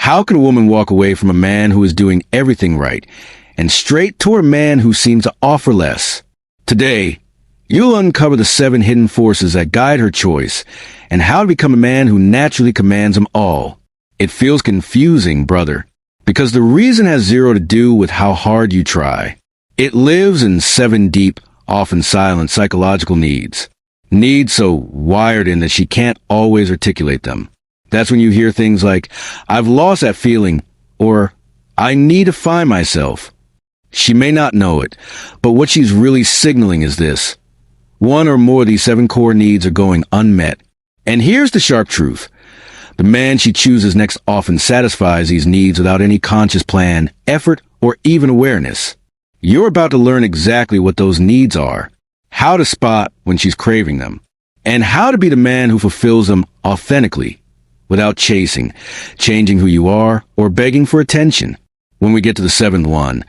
How can a woman walk away from a man who is doing everything right and straight toward a man who seems to offer less? Today, you'll uncover the 7 hidden forces that guide her choice and how to become a man who naturally commands them all. It feels confusing, brother, because the reason has zero to do with how hard you try. It lives in 7 deep, often silent psychological needs. Needs so wired in that she can't always articulate them. That's when you hear things like, "I've lost that feeling," or "I need to find myself." She may not know it, but what she's really signaling is this: one or more of these 7 core needs are going unmet. And here's the sharp truth. The man she chooses next often satisfies these needs without any conscious plan, effort, or even awareness. You're about to learn exactly what those needs are, how to spot when she's craving them, and how to be the man who fulfills them authentically, without chasing, changing who you are, or begging for attention. When we get to the 7th one,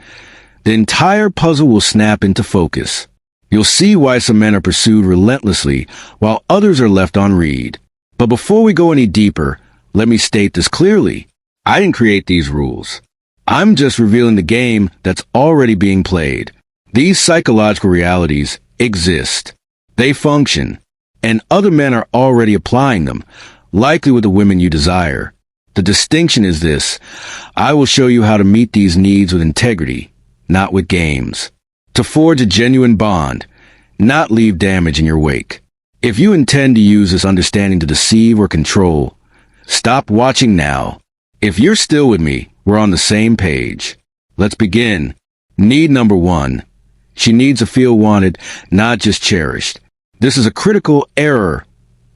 the entire puzzle will snap into focus. You'll see why some men are pursued relentlessly, while others are left on read. But before we go any deeper, let me state this clearly. I didn't create these rules. I'm just revealing the game that's already being played. These psychological realities exist. They function. And other men are already applying them, likely with the women you desire. The distinction is this: I will show you how to meet these needs with integrity, not with games. To forge a genuine bond, not leave damage in your wake. If you intend to use this understanding to deceive or control, stop watching now. If you're still with me, we're on the same page. Let's begin. Need number 1. She needs to feel wanted, not just cherished. This is a critical error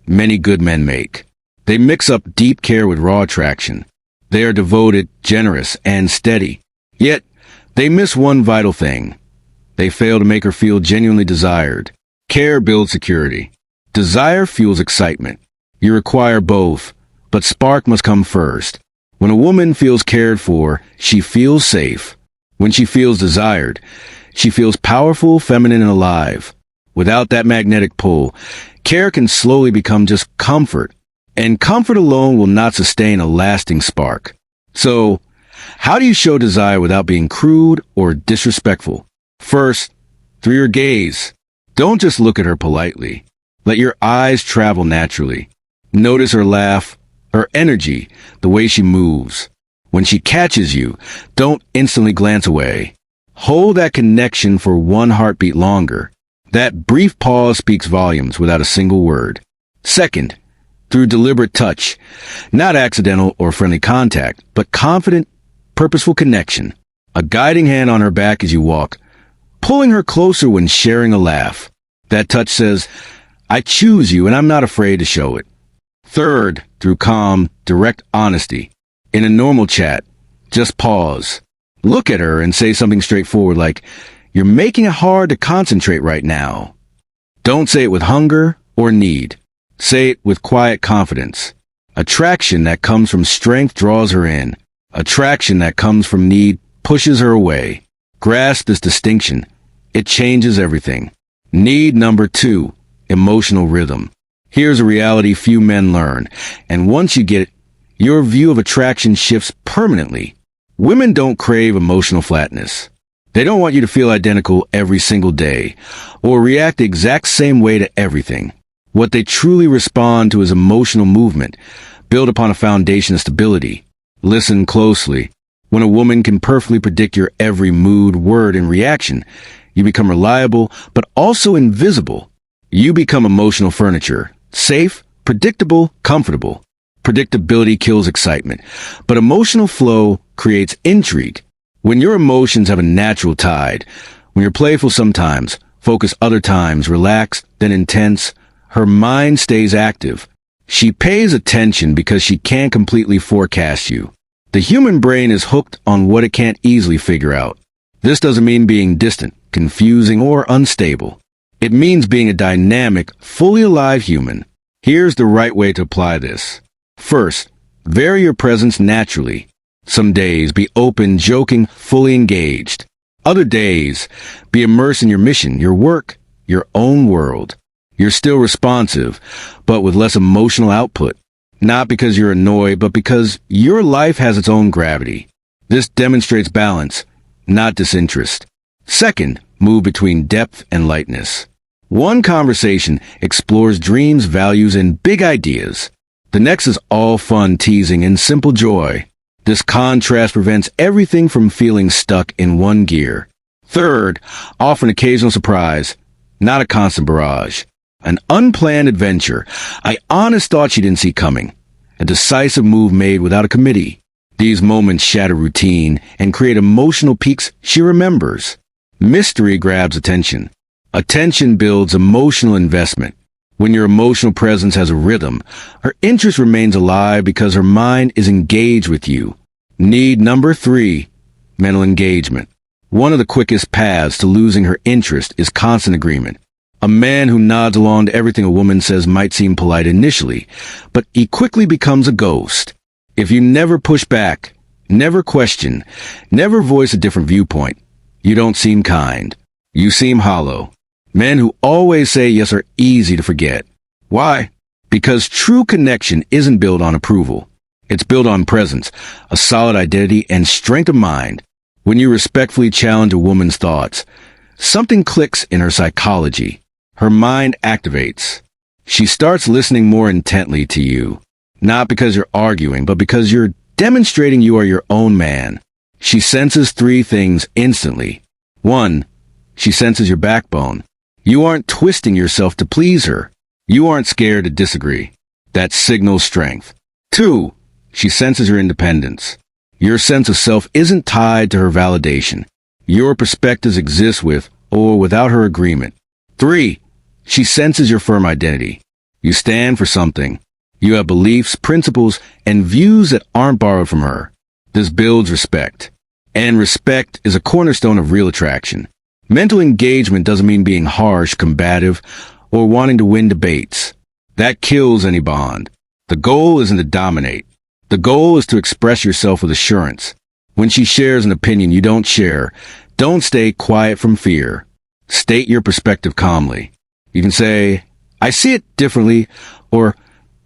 many good men make. They mix up deep care with raw attraction. They are devoted, generous, and steady. Yet, they miss one vital thing. They fail to make her feel genuinely desired. Care builds security. Desire fuels excitement. You require both, but spark must come first. When a woman feels cared for, she feels safe. When she feels desired, she feels powerful, feminine, and alive. Without that magnetic pull, care can slowly become just comfort, and comfort alone will not sustain a lasting spark. So, how do you show desire without being crude or disrespectful? First, through your gaze. Don't just look at her politely. Let your eyes travel naturally. Notice her laugh, her energy, the way she moves. When she catches you, don't instantly glance away. Hold that connection for one heartbeat longer. That brief pause speaks volumes without a single word. Second, through deliberate touch. Not accidental or friendly contact, but confident, purposeful connection. A guiding hand on her back as you walk, pulling her closer when sharing a laugh. That touch says, "I choose you and I'm not afraid to show it." Third, through calm, direct honesty. In a normal chat, just pause. Look at her and say something straightforward like, "You're making it hard to concentrate right now." Don't say it with hunger or need. Say it with quiet confidence. Attraction that comes from strength draws her in. Attraction that comes from need pushes her away. Grasp this distinction. It changes everything. Need number 2, emotional rhythm. Here's a reality few men learn, and once you get it, your view of attraction shifts permanently. Women don't crave emotional flatness. They don't want you to feel identical every single day, or react the exact same way to everything. What they truly respond to is emotional movement, built upon a foundation of stability. Listen closely. When a woman can perfectly predict your every mood, word, and reaction, you become reliable, but also invisible. You become emotional furniture. Safe, predictable, comfortable. Predictability kills excitement, but emotional flow creates intrigue. When your emotions have a natural tide, when you're playful sometimes, focused other times, relaxed, then intense, her mind stays active. She pays attention because she can't completely forecast you. The human brain is hooked on what it can't easily figure out. This doesn't mean being distant, confusing, or unstable. It means being a dynamic, fully alive human. Here's the right way to apply this. First, vary your presence naturally. Some days, be open, joking, fully engaged. Other days, be immersed in your mission, your work, your own world. You're still responsive, but with less emotional output. Not because you're annoyed, but because your life has its own gravity. This demonstrates balance, not disinterest. Second, move between depth and lightness. One conversation explores dreams, values, and big ideas. The next is all fun, teasing, and simple joy. This contrast prevents everything from feeling stuck in one gear. Third, offer an occasional surprise, not a constant barrage. An unplanned adventure, I honest thought she didn't see coming. A decisive move made without a committee. These moments shatter routine and create emotional peaks she remembers. Mystery grabs attention. Attention builds emotional investment. When your emotional presence has a rhythm, her interest remains alive because her mind is engaged with you. Need number 3, mental engagement. One of the quickest paths to losing her interest is constant agreement. A man who nods along to everything a woman says might seem polite initially, but he quickly becomes a ghost. If you never push back, never question, never voice a different viewpoint, you don't seem kind. You seem hollow. Men who always say yes are easy to forget. Why? Because true connection isn't built on approval. It's built on presence, a solid identity, and strength of mind. When you respectfully challenge a woman's thoughts, something clicks in her psychology. Her mind activates. She starts listening more intently to you. Not because you're arguing, but because you're demonstrating you are your own man. She senses 3 things instantly. 1, she senses your backbone. You aren't twisting yourself to please her. You aren't scared to disagree. That signals strength. 2, she senses your independence. Your sense of self isn't tied to her validation. Your perspectives exist with or without her agreement. 3, she senses your firm identity. You stand for something. You have beliefs, principles, and views that aren't borrowed from her. This builds respect. And respect is a cornerstone of real attraction. Mental engagement doesn't mean being harsh, combative, or wanting to win debates. That kills any bond. The goal isn't to dominate. The goal is to express yourself with assurance. When she shares an opinion you don't share, don't stay quiet from fear. State your perspective calmly. You can say, I see it differently, or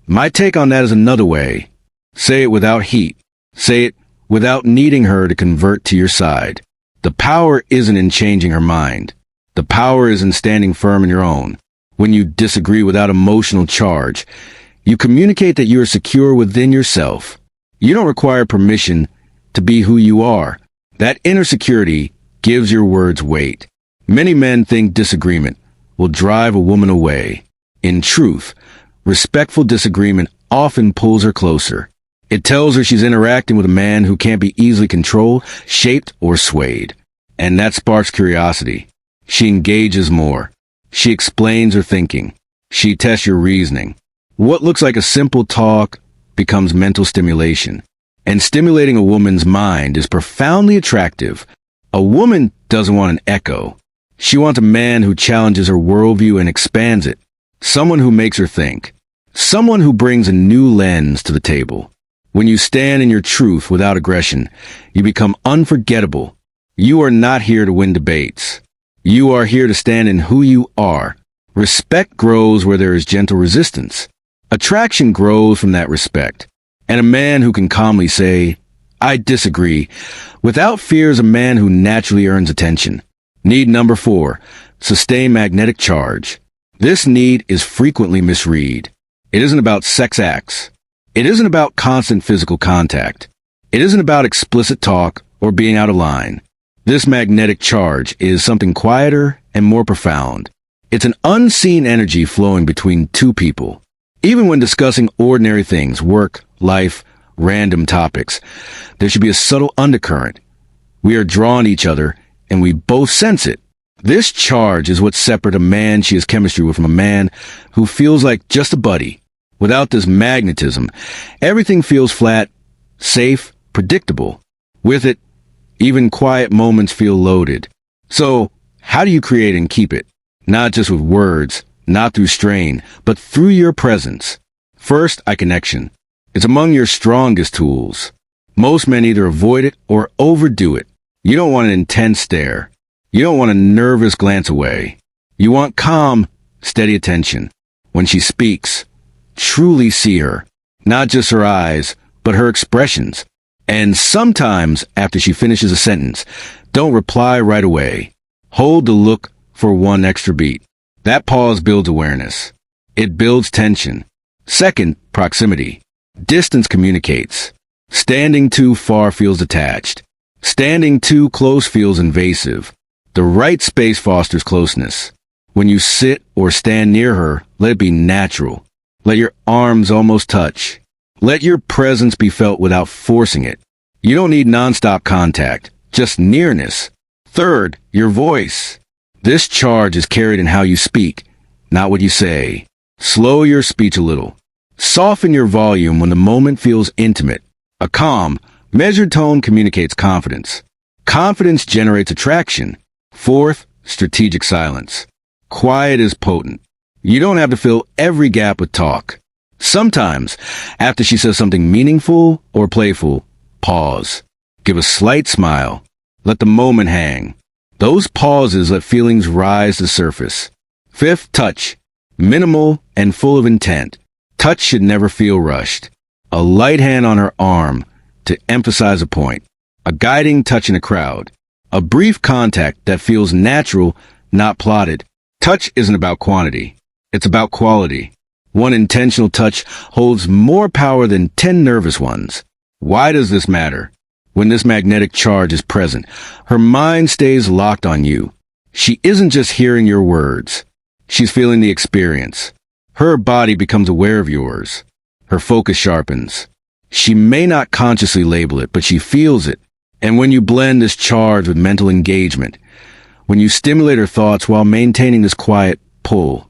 my take on that is another way. Say it without heat. Say it without needing her to convert to your side. The power isn't in changing her mind. The power is in standing firm in your own. When you disagree without emotional charge, you communicate that you are secure within yourself. You don't require permission to be who you are. That inner security gives your words weight. Many men think disagreement will drive a woman away. In truth, respectful disagreement often pulls her closer. It tells her she's interacting with a man who can't be easily controlled, shaped, or swayed. And that sparks curiosity. She engages more. She explains her thinking. She tests your reasoning. What looks like a simple talk becomes mental stimulation. And stimulating a woman's mind is profoundly attractive. A woman doesn't want an echo. She wants a man who challenges her worldview and expands it. Someone who makes her think. Someone who brings a new lens to the table. When you stand in your truth without aggression, you become unforgettable. You are not here to win debates. You are here to stand in who you are. Respect grows where there is gentle resistance. Attraction grows from that respect. And a man who can calmly say, I disagree, without fear is a man who naturally earns attention. Need number 4, sustain magnetic charge. This need is frequently misread. It isn't about sex acts. It isn't about constant physical contact. It isn't about explicit talk or being out of line. This magnetic charge is something quieter and more profound. It's an unseen energy flowing between 2 people. Even when discussing ordinary things, work, life, random topics, there should be a subtle undercurrent. We are drawn to each other, and we both sense it. This charge is what separates a man she has chemistry with from a man who feels like just a buddy. Without this magnetism, everything feels flat, safe, predictable. With it, even quiet moments feel loaded. So, how do you create and keep it? Not just with words, not through strain, but through your presence. First, eye connection. It's among your strongest tools. Most men either avoid it or overdo it. You don't want an intense stare. You don't want a nervous glance away. You want calm, steady attention. When she speaks, truly see her. Not just her eyes, but her expressions. And sometimes, after she finishes a sentence, don't reply right away. Hold the look for one extra beat. That pause builds awareness. It builds tension. Second, proximity. Distance communicates. Standing too far feels detached. Standing too close feels invasive. The right space fosters closeness. When you sit or stand near her, let it be natural. Let your arms almost touch. Let your presence be felt without forcing it. You don't need nonstop contact, just nearness. Third, your voice. This charge is carried in how you speak, not what you say. Slow your speech a little. Soften your volume when the moment feels intimate. A calm, measured tone communicates confidence. Confidence generates attraction. Fourth, strategic silence. Quiet is potent. You don't have to fill every gap with talk. Sometimes, after she says something meaningful or playful, pause. Give a slight smile. Let the moment hang. Those pauses let feelings rise to the surface. Fifth, touch. Minimal and full of intent. Touch should never feel rushed. A light hand on her arm to emphasize a point. A guiding touch in a crowd. A brief contact that feels natural, not plotted. Touch isn't about quantity. It's about quality. One intentional touch holds more power than 10 nervous ones. Why does this matter? When this magnetic charge is present, her mind stays locked on you. She isn't just hearing your words. She's feeling the experience. Her body becomes aware of yours. Her focus sharpens. She may not consciously label it, but she feels it. And when you blend this charge with mental engagement, when you stimulate her thoughts while maintaining this quiet pull,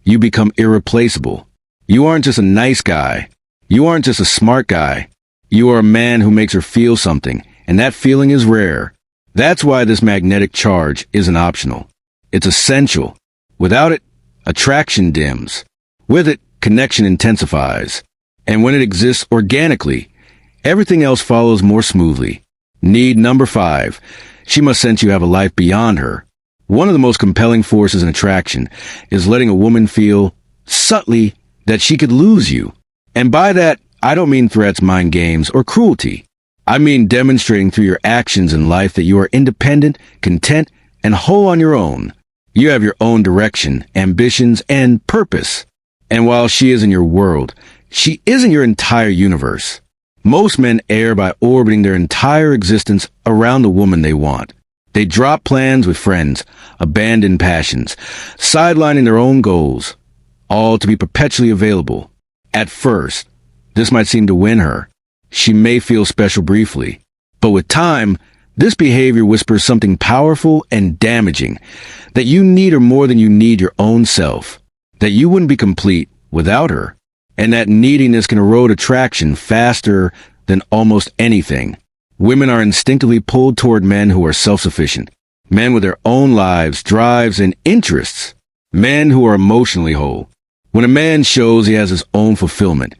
you become irreplaceable. You aren't just a nice guy. You aren't just a smart guy. You are a man who makes her feel something, and that feeling is rare. That's why this magnetic charge isn't optional. It's essential. Without it, attraction dims. With it, connection intensifies. And when it exists organically, everything else follows more smoothly. Need number 5. She must sense you have a life beyond her. One of the most compelling forces in attraction is letting a woman feel, subtly, that she could lose you. And by that, I don't mean threats, mind games, or cruelty. I mean demonstrating through your actions in life that you are independent, content, and whole on your own. You have your own direction, ambitions, and purpose. And while she is in your world, she isn't your entire universe. Most men err by orbiting their entire existence around the woman they want. They drop plans with friends, abandon passions, sidelining their own goals, all to be perpetually available. At first, this might seem to win her. She may feel special briefly. But with time, this behavior whispers something powerful and damaging, that you need her more than you need your own self, that you wouldn't be complete without her, and that neediness can erode attraction faster than almost anything. Women are instinctively pulled toward men who are self-sufficient, men with their own lives, drives, and interests, men who are emotionally whole. When a man shows he has his own fulfillment,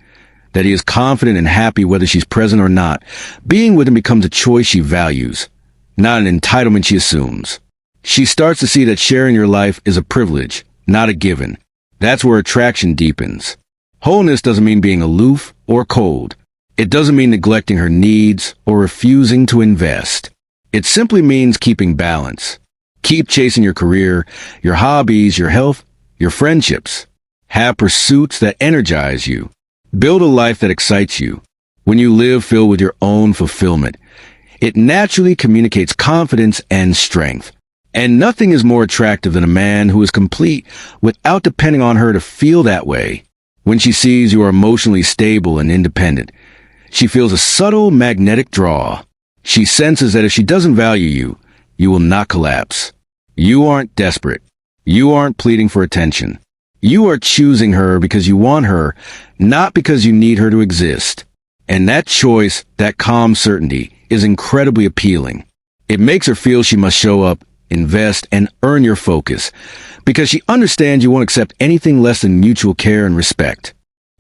that he is confident and happy whether she's present or not, being with him becomes a choice she values, not an entitlement she assumes. She starts to see that sharing your life is a privilege, not a given. That's where attraction deepens. Wholeness doesn't mean being aloof or cold. It doesn't mean neglecting her needs or refusing to invest. It simply means keeping balance. Keep chasing your career, your hobbies, your health, your friendships. Have pursuits that energize you. Build a life that excites you. When you live filled with your own fulfillment, it naturally communicates confidence and strength. And nothing is more attractive than a man who is complete without depending on her to feel that way. When she sees you are emotionally stable and independent, she feels a subtle magnetic draw. She senses that if she doesn't value you, you will not collapse. You aren't desperate. You aren't pleading for attention. You are choosing her because you want her, not because you need her to exist. And that choice, that calm certainty, is incredibly appealing. It makes her feel she must show up, invest, and earn your focus, because she understands you won't accept anything less than mutual care and respect.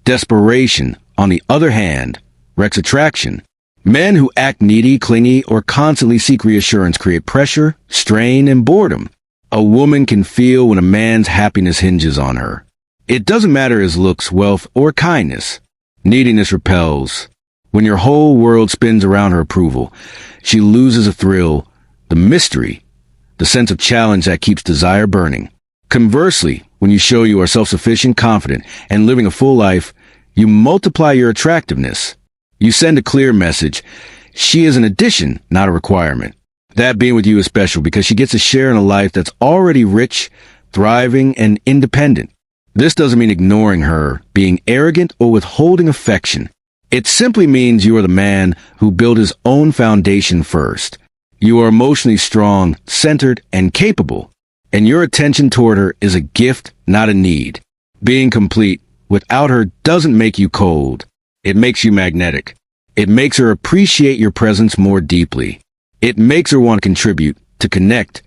Desperation, on the other hand, wrecks attraction. Men who act needy, clingy, or constantly seek reassurance create pressure, strain, and boredom. A woman can feel when a man's happiness hinges on her. It doesn't matter his looks, wealth, or kindness. Neediness repels. When your whole world spins around her approval, she loses a thrill, the mystery, the sense of challenge that keeps desire burning. Conversely, when you are self-sufficient, confident, and living a full life, you multiply your attractiveness. You send a clear message. She is an addition, not a requirement. That being with you is special because she gets a share in a life that's already rich, thriving, and independent. This doesn't mean ignoring her, being arrogant, or withholding affection. It simply means you are the man who built his own foundation first. You are emotionally strong, centered, and capable, and your attention toward her is a gift, not a need. Being complete without her doesn't make you cold. It makes you magnetic. It makes her appreciate your presence more deeply. It makes her want to contribute, to connect,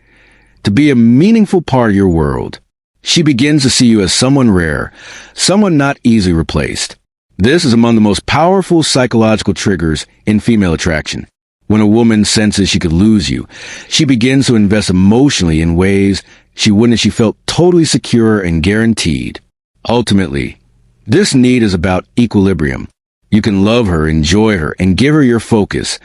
to be a meaningful part of your world. She begins to see you as someone rare, someone not easily replaced. This is among the most powerful psychological triggers in female attraction. When a woman senses she could lose you, she begins to invest emotionally in ways she wouldn't if she felt totally secure and guaranteed. Ultimately, this need is about equilibrium. You can love her, enjoy her, and give her your focus,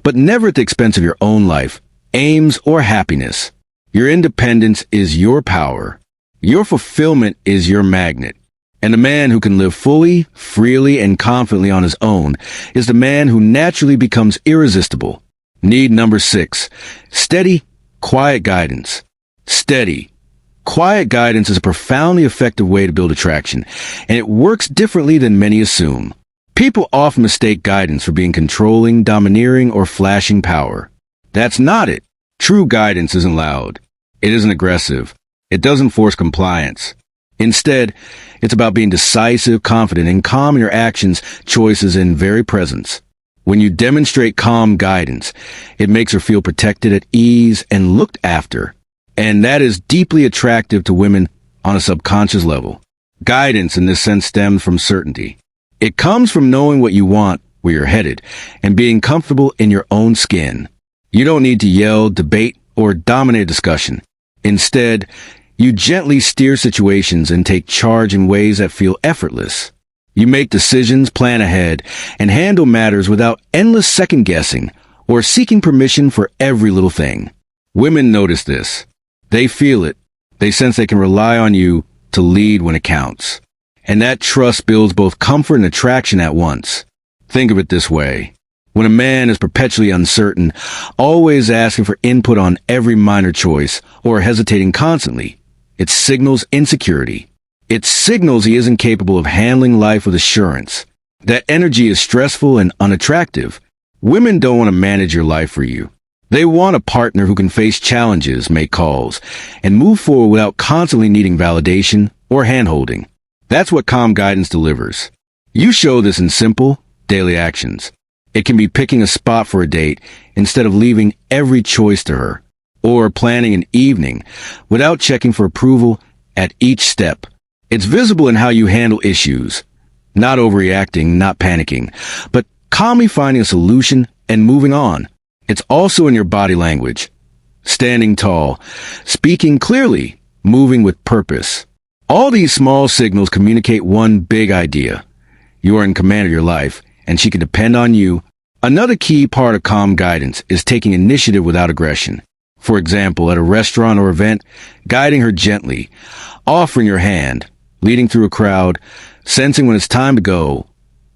but never at the expense of your own life, aims, or happiness. Your independence is your power. Your fulfillment is your magnet. And the man who can live fully, freely, and confidently on his own is the man who naturally becomes irresistible. Need number 6. Steady, quiet guidance. Steady, quiet guidance is a profoundly effective way to build attraction, and it works differently than many assume. People often mistake guidance for being controlling, domineering, or flashing power. That's not it. True guidance isn't loud. It isn't aggressive. It doesn't force compliance. Instead, it's about being decisive, confident, and calm in your actions, choices, and very presence. When you demonstrate calm guidance, it makes her feel protected, at ease, and looked after. And that is deeply attractive to women on a subconscious level. Guidance in this sense stems from certainty. It comes from knowing what you want, where you're headed, and being comfortable in your own skin. You don't need to yell, debate, or dominate a discussion. Instead, you gently steer situations and take charge in ways that feel effortless. You make decisions, plan ahead, and handle matters without endless second-guessing or seeking permission for every little thing. Women notice this. They feel it. They sense they can rely on you to lead when it counts. And that trust builds both comfort and attraction at once. Think of it this way. When a man is perpetually uncertain, always asking for input on every minor choice, or hesitating constantly, it signals insecurity. It signals he isn't capable of handling life with assurance. That energy is stressful and unattractive. Women don't want to manage your life for you. They want a partner who can face challenges, make calls, and move forward without constantly needing validation or handholding. That's what calm guidance delivers. You show this in simple, daily actions. It can be picking a spot for a date instead of leaving every choice to her, or planning an evening without checking for approval at each step. It's visible in how you handle issues, not overreacting, not panicking, but calmly finding a solution and moving on. It's also in your body language, standing tall, speaking clearly, moving with purpose. All these small signals communicate one big idea. You are in command of your life, and she can depend on you. Another key part of calm guidance is taking initiative without aggression. For example, at a restaurant or event, guiding her gently, offering your hand, leading through a crowd, sensing when it's time to go,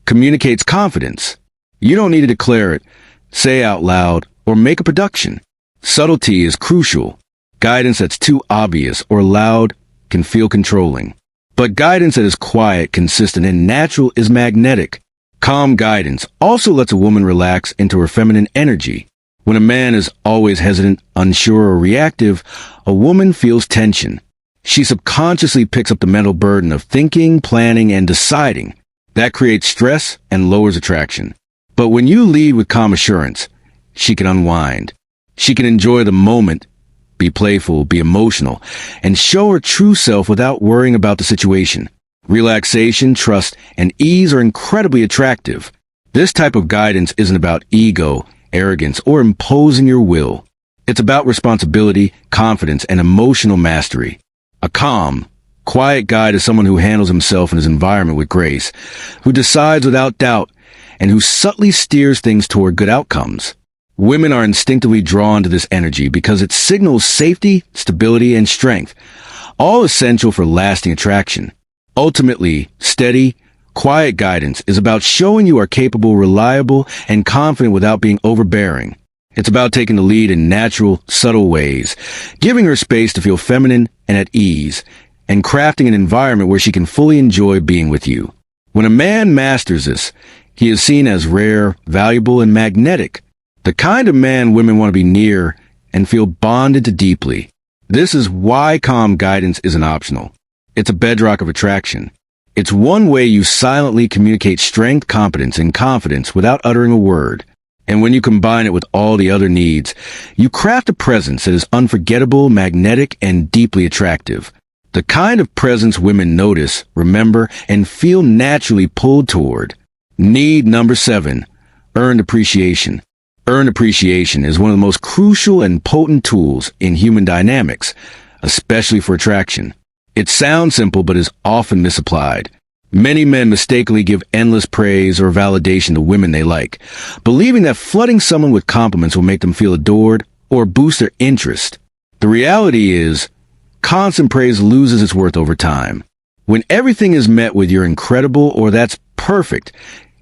communicates confidence. You don't need to declare it, say out loud, or make a production. Subtlety is crucial. Guidance that's too obvious or loud can feel controlling. But guidance that is quiet, consistent, and natural is magnetic. Calm guidance also lets a woman relax into her feminine energy. When a man is always hesitant, unsure, or reactive, a woman feels tension. She subconsciously picks up the mental burden of thinking, planning, and deciding. That creates stress and lowers attraction. But when you lead with calm assurance, she can unwind. She can enjoy the moment, be playful, be emotional, and show her true self without worrying about the situation. Relaxation, trust, and ease are incredibly attractive. This type of guidance isn't about ego, arrogance, or imposing your will. It's about responsibility, confidence, and emotional mastery. A calm, Quiet guide is someone who handles himself and his environment with grace, who decides without doubt, and who subtly steers things toward good outcomes. Women are instinctively drawn to this energy because it signals safety, stability, and strength, all essential for lasting attraction. Ultimately, steady, quiet guidance is about showing you are capable, reliable, and confident without being overbearing. It's about taking the lead in natural, subtle ways, giving her space to feel feminine and at ease, and crafting an environment where she can fully enjoy being with you. When a man masters this, he is seen as rare, valuable, and magnetic, the kind of man women want to be near and feel bonded to deeply. This is why calm guidance isn't optional. It's a bedrock of attraction. It's one way you silently communicate strength, competence, and confidence without uttering a word. And when you combine it with all the other needs, you craft a presence that is unforgettable, magnetic, and deeply attractive. The kind of presence women notice, remember, and feel naturally pulled toward. Need number 7, earned appreciation. Earned appreciation is one of the most crucial and potent tools in human dynamics, especially for attraction. It sounds simple but is often misapplied. Many men mistakenly give endless praise or validation to women they like, believing that flooding someone with compliments will make them feel adored or boost their interest. The reality is, constant praise loses its worth over time. When everything is met with "you're incredible" or "that's perfect,"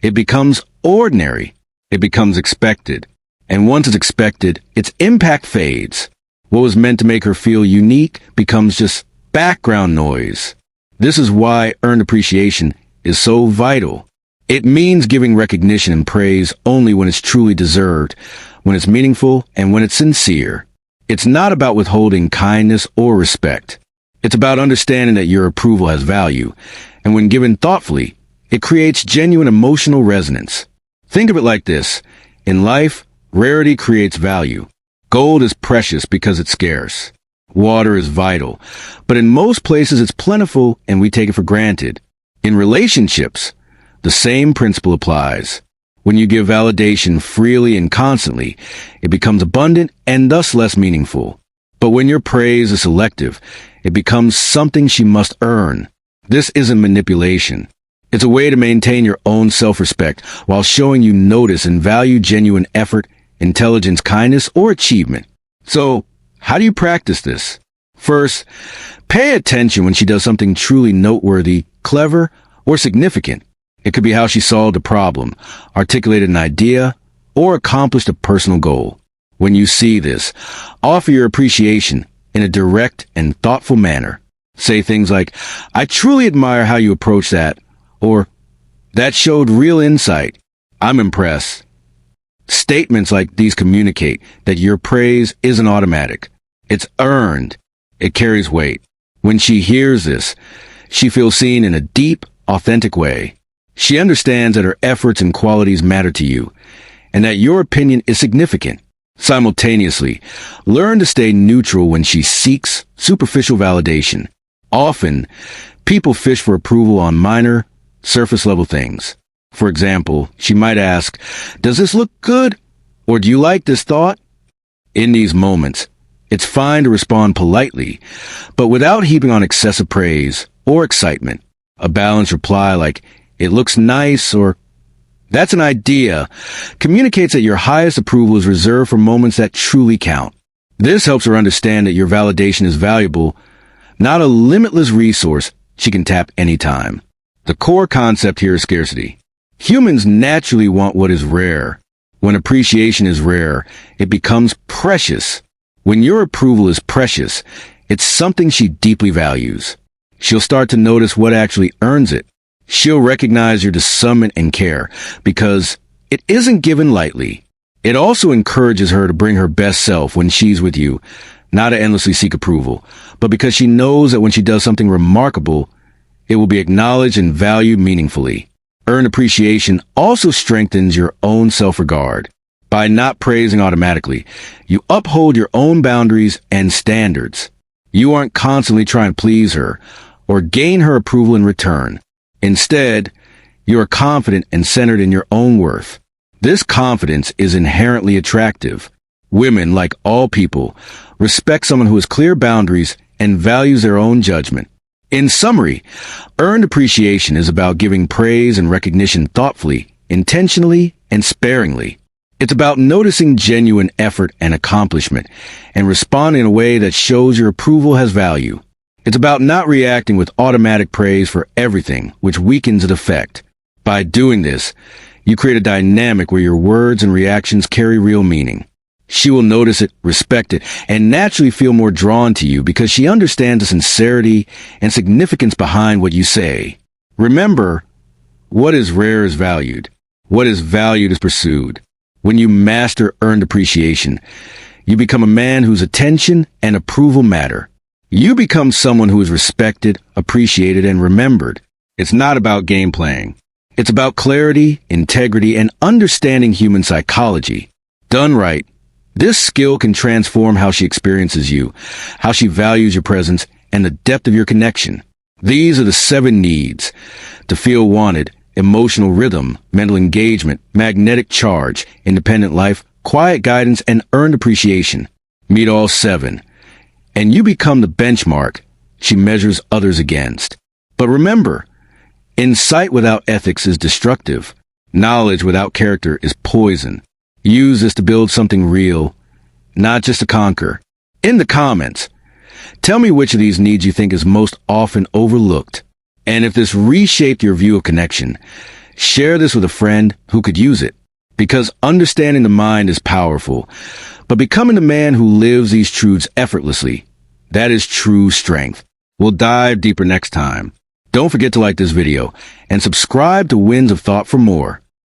it becomes ordinary. It becomes expected. And once it's expected, its impact fades. What was meant to make her feel unique becomes just background noise. This is why earned appreciation is so vital. It means giving recognition and praise only when it's truly deserved, when it's meaningful, and when it's sincere. It's not about withholding kindness or respect. It's about understanding that your approval has value, and when given thoughtfully, it creates genuine emotional resonance. Think of it like this. In life, rarity creates value. Gold is precious because it's scarce. Water is vital, but in most places it's plentiful and we take it for granted. In relationships, the same principle applies. When you give validation freely and constantly, it becomes abundant and thus less meaningful. But when your praise is selective, it becomes something she must earn. This isn't manipulation. It's a way to maintain your own self-respect while showing you notice and value genuine effort, intelligence, kindness, or achievement. So, how do you practice this? First, pay attention when she does something truly noteworthy, clever, or significant. It could be how she solved a problem, articulated an idea, or accomplished a personal goal. When you see this, offer your appreciation in a direct and thoughtful manner. Say things like, "I truly admire how you approach that," or "That showed real insight. I'm impressed." Statements like these communicate that your praise isn't automatic. It's earned. It carries weight. When she hears this, she feels seen in a deep, authentic way. She understands that her efforts and qualities matter to you, and that your opinion is significant. Simultaneously, learn to stay neutral when she seeks superficial validation. Often, people fish for approval on minor, surface-level things. For example, she might ask, "Does this look good?" Or "Do you like this thought?" In these moments, it's fine to respond politely, but without heaping on excessive praise or excitement. A balanced reply like, "It looks nice," or "That's an idea," communicates that your highest approval is reserved for moments that truly count. This helps her understand that your validation is valuable, not a limitless resource she can tap anytime. The core concept here is scarcity. Humans naturally want what is rare. When appreciation is rare, it becomes precious. When your approval is precious, it's something she deeply values. She'll start to notice what actually earns it. She'll recognize your discernment and care because it isn't given lightly. It also encourages her to bring her best self when she's with you, not to endlessly seek approval, but because she knows that when she does something remarkable, it will be acknowledged and valued meaningfully. Earned appreciation also strengthens your own self-regard. By not praising automatically, you uphold your own boundaries and standards. You aren't constantly trying to please her or gain her approval in return. Instead, you are confident and centered in your own worth. This confidence is inherently attractive. Women, like all people, respect someone who has clear boundaries and values their own judgment. In summary, earned appreciation is about giving praise and recognition thoughtfully, intentionally, and sparingly. It's about noticing genuine effort and accomplishment and responding in a way that shows your approval has value. It's about not reacting with automatic praise for everything, which weakens its effect. By doing this, you create a dynamic where your words and reactions carry real meaning. She will notice it, respect it, and naturally feel more drawn to you because she understands the sincerity and significance behind what you say. Remember, what is rare is valued. What is valued is pursued. When you master earned appreciation, you become a man whose attention and approval matter. You become someone who is respected, appreciated, and remembered. It's not about game playing. It's about clarity, integrity, and understanding human psychology. Done right, this skill can transform how she experiences you, how she values your presence, and the depth of your connection. These are the 7 needs: to feel wanted, emotional rhythm, mental engagement, magnetic charge, independent life, quiet guidance, and earned appreciation. Meet all 7, and you become the benchmark she measures others against. But remember, insight without ethics is destructive. Knowledge without character is poison. Use this to build something real, not just to conquer. In the comments, tell me which of these needs you think is most often overlooked. And if this reshaped your view of connection, share this with a friend who could use it. Because understanding the mind is powerful, but becoming the man who lives these truths effortlessly, that is true strength. We'll dive deeper next time. Don't forget to like this video and subscribe to Winds of Thought for more.